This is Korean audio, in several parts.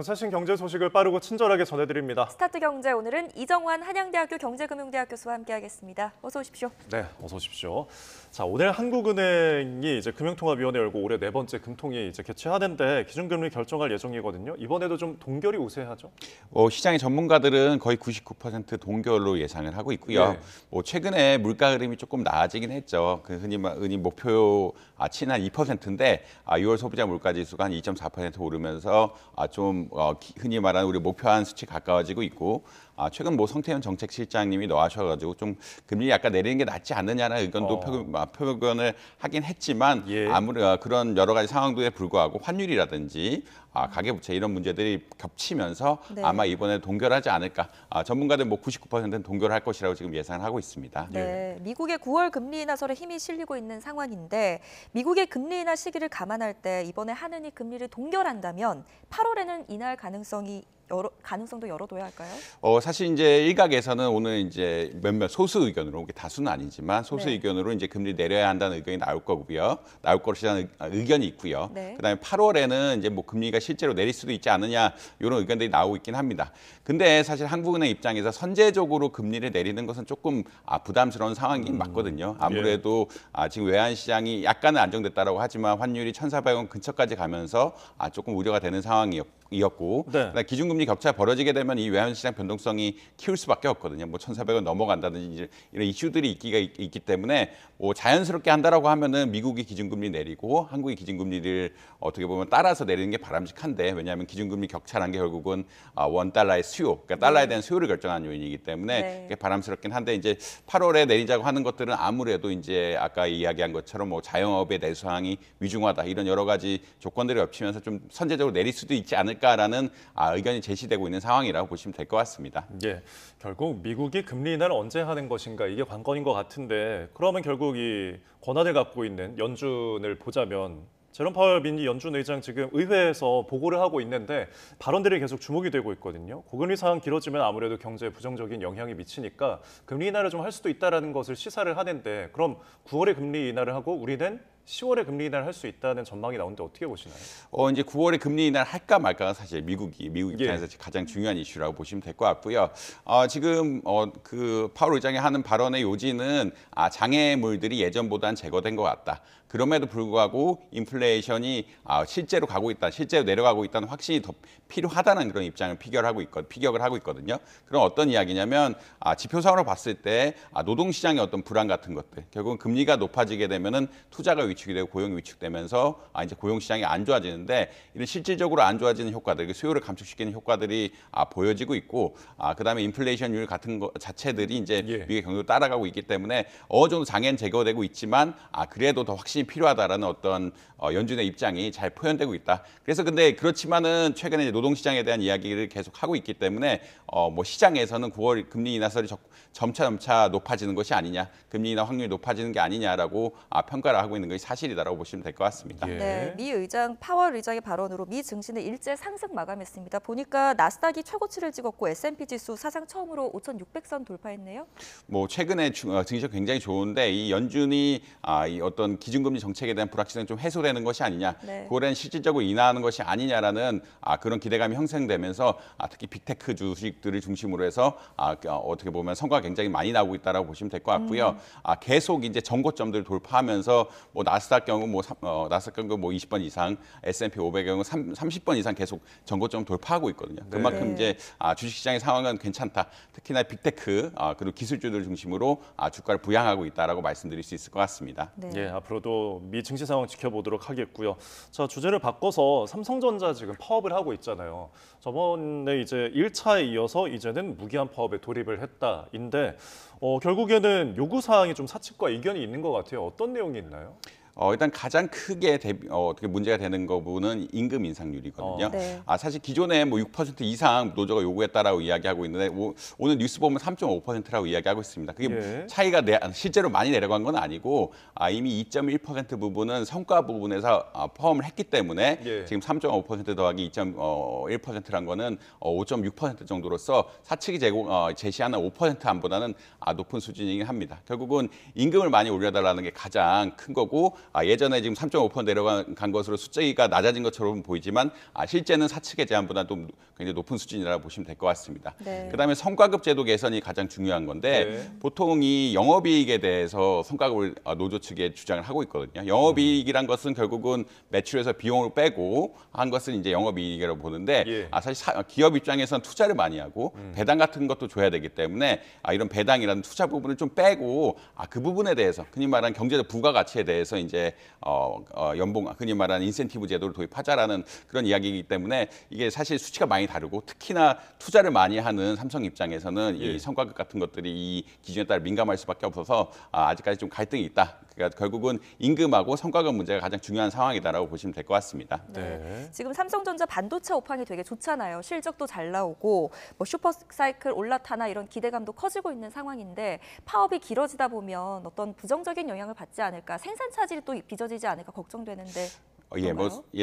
최신 경제 소식을 빠르고 친절하게 전해드립니다. 스타트 경제 오늘은 이정환 한양대학교 경제금융대학 교수와 함께하겠습니다. 어서 오십시오. 네, 어서 오십시오. 자, 오늘 한국은행이 이제 금융통화위원회 열고 올해 4번째 금통위 이제 개최하는데 기준금리 결정할 예정이거든요. 이번에도 좀 동결이 우세하죠? 시장의 전문가들은 거의 99% 동결로 예상을 하고 있고요. 네. 최근에 물가 흐름이 조금 나아지긴 했죠. 흔히 목표치는 한 2%인데 6월 소비자 물가 지수가 한 2.4% 오르면서 흔히 말하는 우리 목표한 수치 가까워지고 있고, 최근 성태현 정책실장님이 나와셔가지고 좀 금리 약간 내리는 게 낫지 않느냐는 의견도 표현을 하긴 했지만, 예. 아무래도 그런 여러 가지 상황도에 불구하고 환율이라든지 가계부채 이런 문제들이 겹치면서 네. 아마 이번에 동결하지 않을까. 전문가들 99%는 동결할 것이라고 지금 예상을 하고 있습니다. 네, 미국의 9월 금리 인하설에 힘이 실리고 있는 상황인데 미국의 금리 인하 시기를 감안할 때 이번에 한은이 금리를 동결한다면 8월에는 인하할 가능성도 열어둬야 할까요? 사실 이제 일각에서는 오늘 이제 몇몇 소수 의견으로, 다수는 아니지만 소수 네. 의견으로 이제 금리 내려야 한다는 의견이 나올 것이라는 의견이 있고요. 네. 그다음에 8월에는 이제 금리가 실제로 내릴 수도 있지 않느냐 이런 의견들이 나오고 있긴 합니다. 근데 사실 한국은행 입장에서 선제적으로 금리를 내리는 것은 조금 부담스러운 상황이 맞거든요. 아무래도 지금 외환 시장이 약간은 안정됐다라고 하지만 환율이 1,400원 근처까지 가면서 조금 우려가 되는 상황이었고, 네. 기준금리 격차 벌어지게 되면 이 외환시장 변동성이 키울 수밖에 없거든요. 1,400원 넘어간다든지 이런 이슈들이 있기 때문에 자연스럽게 한다라고 하면은 미국이 기준금리 내리고 한국이 기준금리를 어떻게 보면 따라서 내리는 게 바람직한데, 왜냐하면 기준금리 격차라는 게 결국은 $1의 수요, 그러니까 달러에 대한 수요를 결정하는 요인이기 때문에 네. 그게 바람스럽긴 한데, 이제 8월에 내리자고 하는 것들은 아무래도 이제 아까 이야기한 것처럼 자영업의 내수 상황이 위중하다 이런 여러 가지 조건들이 겹치면서 좀 선제적으로 내릴 수도 있지 않을까라는 의견이 제시되고 있는 상황이라고 보시면 될 것 같습니다. 예, 결국 미국이 금리 인하를 언제 하는 것인가 이게 관건인 것 같은데, 그러면 결국 이 권한을 갖고 있는 연준을 보자면 제롬 파월 미니 연준 의장 지금 의회에서 보고를 하고 있는데 발언들이 계속 주목이 되고 있거든요. 고금리 상황 길어지면 아무래도 경제에 부정적인 영향이 미치니까 금리 인하를 좀 할 수도 있다는 것을 시사를 하는데, 그럼 9월에 금리 인하를 하고 우리는 10월에 금리 인하를 할 수 있다는 전망이 나오는데 어떻게 보시나요? 이제 9월에 금리 인하를 할까 말까가 사실 미국 입장에서 가장 중요한 이슈라고 보시면 될 것 같고요. 지금 그 파월 의장이 하는 발언의 요지는 장애물들이 예전보다는 제거된 것 같다. 그럼에도 불구하고 인플레이션이 실제로 내려가고 있다는 확신이 더 필요하다는 그런 입장을 피격을 하고 있거든요. 그럼 어떤 이야기냐면 지표상으로 봤을 때 노동시장의 어떤 불안 같은 것들, 결국은 금리가 높아지게 되면은 투자가 위축이 되고 고용이 위축되면서 이제 고용시장이 안 좋아지는데, 이런 실질적으로 안 좋아지는 효과들, 수요를 감축시키는 효과들이 보여지고 있고, 그다음에 인플레이션율 같은 것 자체들이 이제 미국의 경제로 따라가고 있기 때문에 어느 정도 장애는 제거되고 있지만 그래도 더 확신이 필요하다라는 어떤 연준의 입장이 잘 표현되고 있다. 그래서 근데 그렇지만은 최근에 이제 노동시장에 대한 이야기를 계속 하고 있기 때문에 시장에서는 9월 금리 인하설이 점차 높아지는 것이 아니냐, 금리 인하 확률이 높아지는 게 아니냐라고 평가를 하고 있는 것이 사실이다라고 보시면 될 것 같습니다. 예. 네, 미 의장 파월 의장의 발언으로 미 증시는 일제 상승 마감했습니다. 보니까 나스닥이 최고치를 찍었고 S&P 지수 사상 처음으로 5,600선 돌파했네요. 최근에 증시가 굉장히 좋은데, 이 연준이 이 어떤 기준금리 정책에 대한 불확실성이 좀 해소되는 것이 아니냐, 네. 9월에는 실질적으로 인하하는 것이 아니냐라는 그런 기대감이 형성되면서 특히 빅테크 주식들을 중심으로 해서 어떻게 보면 성과가 굉장히 많이 나오고 있다라고 보시면 될 것 같고요. 계속 이제 전고점들을 돌파하면서 나스닥 경우 20번 이상, S&P 500 경우 30번 이상 계속 전고점 돌파하고 있거든요. 그만큼 이제 주식시장의 상황은 괜찮다. 특히나 빅테크 그리고 기술주들 중심으로 주가를 부양하고 있다라고 말씀드릴 수 있을 것 같습니다. 네. 예, 앞으로도 미 증시 상황 지켜보도록 하겠고요. 자, 주제를 바꿔서 삼성전자 지금 파업을 하고 있잖아요. 저번에 이제 1차에 이어서 이제는 무기한 파업에 돌입을 했다인데, 결국에는 요구 사항이 좀 사측과 이견이 있는 것 같아요. 어떤 내용이 있나요? 일단 가장 크게 어떻게 문제가 되는 부분은 임금 인상률이거든요. 네. 사실 기존에 6% 이상 노조가 요구했다라고 이야기하고 있는데, 오늘 뉴스 보면 3.5%라고 이야기하고 있습니다. 그게 차이가 실제로 많이 내려간 건 아니고, 이미 2.1% 부분은 성과 부분에서 포함을 했기 때문에 지금 3.5% 더하기 2.1%란 거는 5.6% 정도로서 사측이 제시하는 5% 안보다는 높은 수준이긴 합니다. 결국은 임금을 많이 올려달라는 게 가장 큰 거고, 예전에 지금 3.5% 내려간 것으로 수치가 낮아진 것처럼 보이지만 실제는 사측의 제한보다 또 굉장히 높은 수준이라고 보시면 될 것 같습니다. 네. 그다음에 성과급 제도 개선이 가장 중요한 건데 네. 보통 이 영업이익에 대해서 성과급을 노조 측에 주장을 하고 있거든요. 영업이익이란 것은 결국은 매출에서 비용을 빼고 한 것은 이제 영업이익이라고 보는데 예. 사실 기업 입장에서는 투자를 많이 하고 배당 같은 것도 줘야 되기 때문에 이런 배당이라는 투자 부분을 좀 빼고 그 부분에 대해서 흔히 말하는 경제적 부가가치에 대해서 이제 연봉 흔히 말하는 인센티브 제도를 도입하자라는 그런 이야기이기 때문에 이게 사실 수치가 많이 다르고 특히나 투자를 많이 하는 삼성 입장에서는 예. 이 성과급 같은 것들이 이 기준에 따라 민감할 수밖에 없어서 아직까지 좀 갈등이 있다. 그러니까 결국은 임금하고 성과급 문제가 가장 중요한 상황이다라고 보시면 될 것 같습니다. 네. 지금 삼성전자 반도체 업황이 되게 좋잖아요. 실적도 잘 나오고 뭐 슈퍼사이클 올라타나 이런 기대감도 커지고 있는 상황인데 파업이 길어지다 보면 어떤 부정적인 영향을 받지 않을까, 생산 차질이 또 빚어지지 않을까 걱정되는데.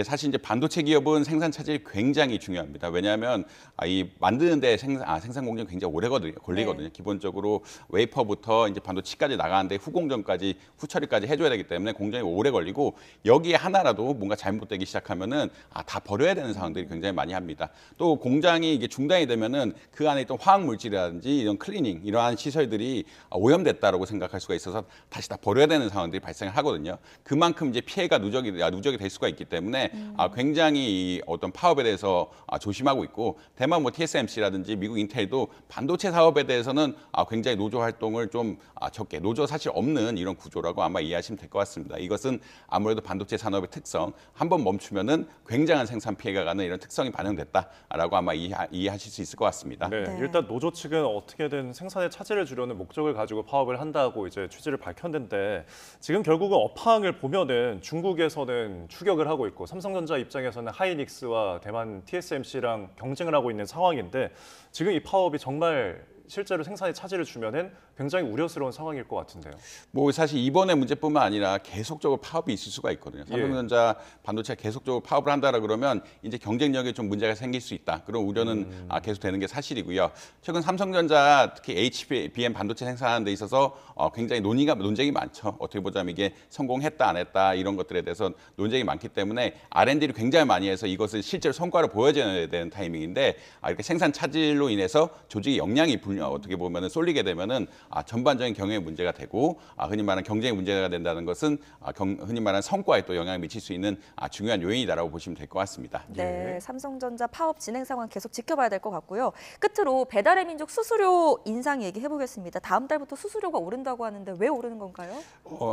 사실 이제 반도체 기업은 생산 차질이 굉장히 중요합니다. 왜냐하면 이 만드는데 생산 공정이 굉장히 오래 걸리거든요. 네. 기본적으로 웨이퍼부터 이제 반도체까지 나가는데 후공정까지 후처리까지 해줘야 되기 때문에 공정이 오래 걸리고 여기에 하나라도 뭔가 잘못되기 시작하면은 다 버려야 되는 상황들이 굉장히 많이 합니다. 또 공장이 이게 중단이 되면은 그 안에 있던 화학 물질이라든지 이런 클리닝 이러한 시설들이 오염됐다라고 생각할 수가 있어서 다시 다 버려야 되는 상황들이 발생을 하거든요. 그만큼 이제 피해가 누적이 될 수가 있기 때문에 굉장히 어떤 파업에 대해서 조심하고 있고 대만 뭐 TSMC라든지 미국 인텔도 반도체 사업에 대해서는 굉장히 노조 활동을 좀 적게 노조 사실 없는 이런 구조라고 아마 이해하시면 될 것 같습니다. 이것은 아무래도 반도체 산업의 특성 한번 멈추면은 굉장한 생산 피해가 가는 이런 특성이 반영됐다라고 아마 이해하실 수 있을 것 같습니다. 네, 네. 일단 노조 측은 어떻게든 생산의 차질을 주려는 목적을 가지고 파업을 한다고 이제 취지를 밝혔는데 지금 결국은 업황을 보면은 중국에서는 추격을 하고 있고 삼성전자 입장에서는 하이닉스와 대만 TSMC랑 경쟁을 하고 있는 상황인데 지금 이 파업이 정말 실제로 생산에 차질을 주면은 굉장히 우려스러운 상황일 것 같은데요. 뭐 사실 이번의 문제뿐만 아니라 계속적으로 파업이 있을 수가 있거든요. 삼성전자 반도체가 계속적으로 파업을 한다라 그러면 이제 경쟁력에 좀 문제가 생길 수 있다. 그런 우려는 계속되는 게 사실이고요. 최근 삼성전자 특히 HBM 반도체 생산하는 데 있어서 굉장히 논쟁이 많죠. 어떻게 보자면 이게 성공했다 안 했다 이런 것들에 대해서 논쟁이 많기 때문에 R&D를 굉장히 많이 해서 이것을 실제로 성과를 보여줘야 되는 타이밍인데 이렇게 생산 차질로 인해서 조직의 역량이 어떻게 보면은 쏠리게 되면은 전반적인 경영에 문제가 되고 흔히 말하는 경쟁에 문제가 된다는 것은 흔히 말하는 성과에 또 영향을 미칠 수 있는 중요한 요인이다라고 보시면 될 것 같습니다. 네, 삼성전자 파업 진행 상황 계속 지켜봐야 될 것 같고요. 끝으로 배달의 민족 수수료 인상 얘기해 보겠습니다. 다음 달부터 수수료가 오른다고 하는데 왜 오르는 건가요?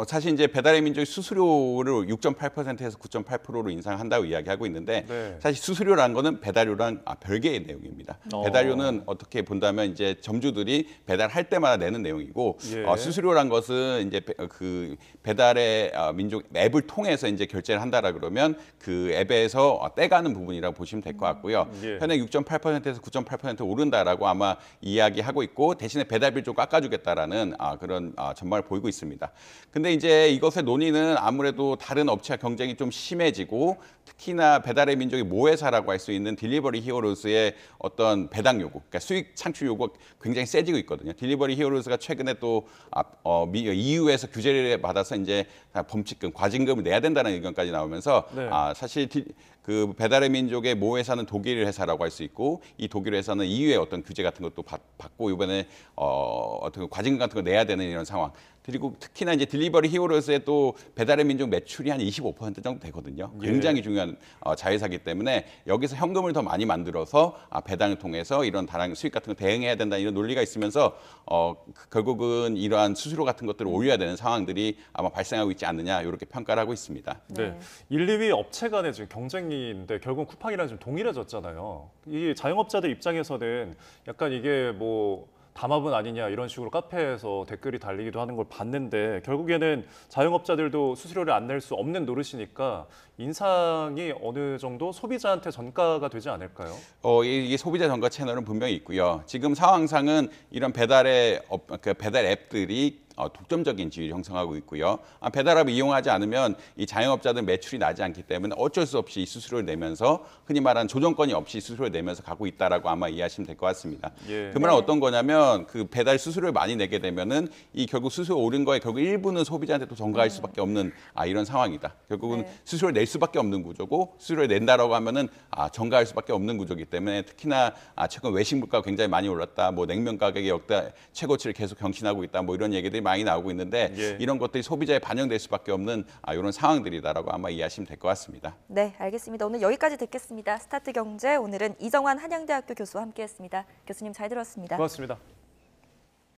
사실 이제 배달의 민족이 수수료를 6.8%에서 9.8%로 인상한다고 이야기하고 있는데 네. 사실 수수료라는 거는 배달료랑 별개의 내용입니다. 배달료는 어떻게 본다면 이제 점주들이 배달할 때마다 내는 내용이고 예. 수수료란 것은 이제 그 배달의 민족 앱을 통해서 이제 결제를 한다라 그러면 그 앱에서 떼가는 부분이라고 보시면 될 것 같고요. 예. 현행 6.8%에서 9.8% 오른다라고 아마 이야기하고 있고 대신에 배달비를 좀 깎아주겠다라는 그런 전망을 보이고 있습니다. 근데 이제 이것의 논의는 아무래도 다른 업체와 경쟁이 좀 심해지고 특히나 배달의 민족의 모회사라고 할 수 있는 딜리버리 히어로즈의 어떤 배당 요구, 그러니까 수익 창출 요구가 굉장히 세지고 있거든요. 딜리버리 히어로즈가 최근에 또 EU에서 규제를 받아서 이제 범칙금, 과징금을 내야 된다는 의견까지 나오면서 네. 사실 그 배달의 민족의 모회사는 독일 회사라고 할 수 있고 이 독일 회사는 EU의 어떤 규제 같은 것도 받고 이번에 어떤 과징금 같은 거 내야 되는 이런 상황. 그리고 특히나 이제 딜리버리 히어로즈의 또 배달의 민족 매출이 한 25% 정도 되거든요. 굉장히 중요한 자회사이기 때문에 여기서 현금을 더 많이 만들어서 배당을 통해서 이런 다른 수익 같은 거 대응해야 된다 이런 논리가 있으면서 결국은 이러한 수수료 같은 것들을 올려야 되는 상황들이 아마 발생하고 있지 않느냐 이렇게 평가를 하고 있습니다. 네. 1, 2위 업체 간의 지금 경쟁인데 결국 쿠팡이랑 좀 동일해졌잖아요. 이 자영업자들 입장에서는 약간 이게 뭐 담합은 아니냐 이런 식으로 카페에서 댓글이 달리기도 하는 걸 봤는데 결국에는 자영업자들도 수수료를 안 낼 수 없는 노릇이니까 인상이 어느 정도 소비자한테 전가가 되지 않을까요? 이게 소비자 전가 채널은 분명히 있고요. 지금 상황상은 이런 배달 앱들이 독점적인 지위를 형성하고 있고요. 배달앱을 이용하지 않으면 이 자영업자들 매출이 나지 않기 때문에 어쩔 수 없이 이 수수료를 내면서 흔히 말하는 조정권이 없이 수수료를 내면서 가고 있다라고 아마 이해하시면 될 것 같습니다. 예. 그 말은 어떤 거냐면 그 배달 수수료를 많이 내게 되면은 이 결국 수수료 오른 거에 결국 일부는 소비자한테 또 전가할 수밖에 없는 이런 상황이다. 결국은 네. 수수료를 낼 수밖에 없는 구조고 수수료를 낸다라고 하면은 전가할 수밖에 없는 구조이기 때문에 특히나 최근 외식 물가가 굉장히 많이 올랐다. 뭐 냉면 가격이 역대 최고치를 계속 경신하고 있다. 뭐 이런 얘기들이 많이 나오고 있는데 예. 이런 것들이 소비자에 반영될 수밖에 없는 이런 상황들이다라고 아마 이해하시면 될 것 같습니다. 네, 알겠습니다. 오늘 여기까지 듣겠습니다. 스타트 경제 오늘은 이정환 한양대학교 교수와 함께했습니다. 교수님 잘 들었습니다. 고맙습니다.